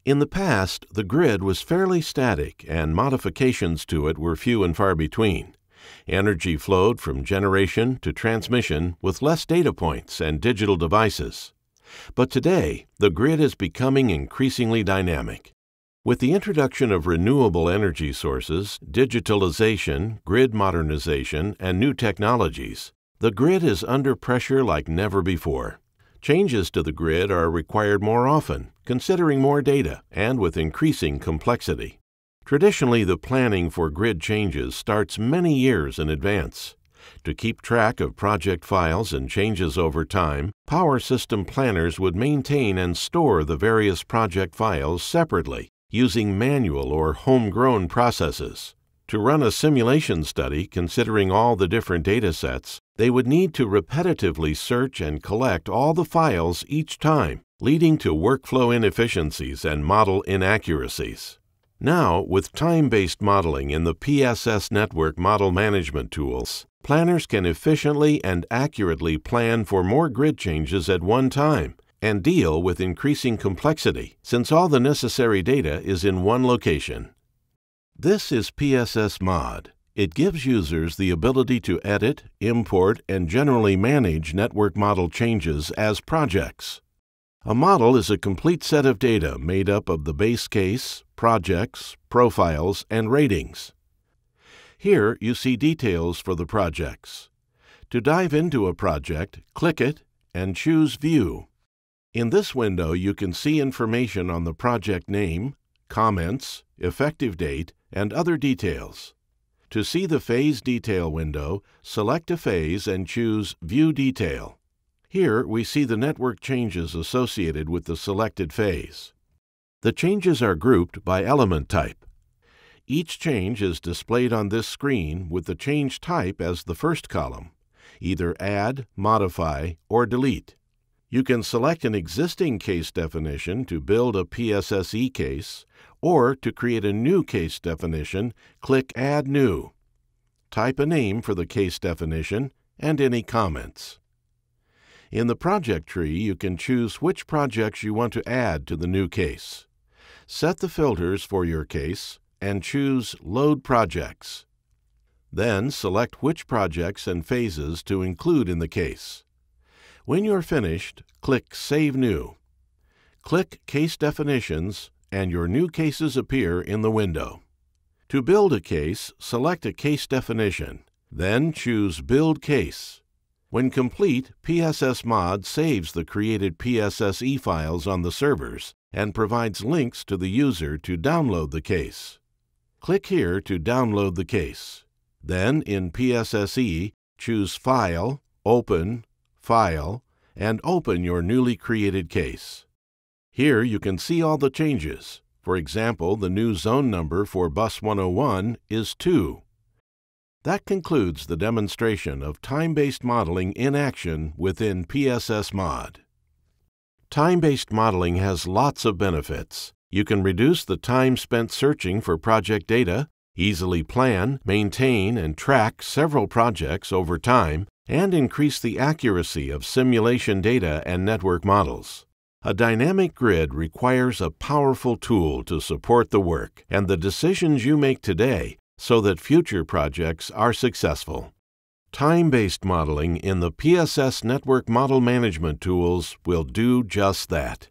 In the past, the grid was fairly static and modifications to it were few and far between. Energy flowed from generation to transmission with less data points and digital devices. But today, the grid is becoming increasingly dynamic. With the introduction of renewable energy sources, digitalization, grid modernization, and new technologies, the grid is under pressure like never before. Changes to the grid are required more often, considering more data and with increasing complexity. Traditionally, the planning for grid changes starts many years in advance. To keep track of project files and changes over time, power system planners would maintain and store the various project files separately, using manual or homegrown processes. To run a simulation study considering all the different data sets, they would need to repetitively search and collect all the files each time, leading to workflow inefficiencies and model inaccuracies. Now, with time-based modeling in the PSS network model management tools, planners can efficiently and accurately plan for more grid changes at one time and deal with increasing complexity, since all the necessary data is in one location. This is PSSMOD. It gives users the ability to edit, import, and generally manage network model changes as projects. A model is a complete set of data made up of the base case, projects, profiles, and ratings. Here you see details for the projects. To dive into a project, click it and choose View. In this window, you can see information on the project name, comments, effective date, and other details. To see the phase detail window, select a phase and choose View Detail. Here we see the network changes associated with the selected phase. The changes are grouped by element type. Each change is displayed on this screen with the change type as the first column, either Add, Modify, or Delete. You can select an existing case definition to build a PSSE case, or to create a new case definition, click Add New. Type a name for the case definition and any comments. In the project tree, you can choose which projects you want to add to the new case. Set the filters for your case and choose Load Projects. Then select which projects and phases to include in the case. When you're finished, click Save New. Click Case Definitions, and your new cases appear in the window. To build a case, select a case definition, then choose Build Case. When complete, PSSMOD saves the created PSSE files on the servers and provides links to the user to download the case. Click here to download the case. Then, in PSSE, choose File, Open, File, and open your newly created case. Here you can see all the changes. For example, the new zone number for Bus 101 is 2. That concludes the demonstration of time-based modeling in action within PSSMOD. Time-based modeling has lots of benefits. You can reduce the time spent searching for project data, easily plan, maintain, and track several projects over time, and increase the accuracy of simulation data and network models. A dynamic grid requires a powerful tool to support the work and the decisions you make today so that future projects are successful. Time-based modeling in the PSS network model management tools will do just that.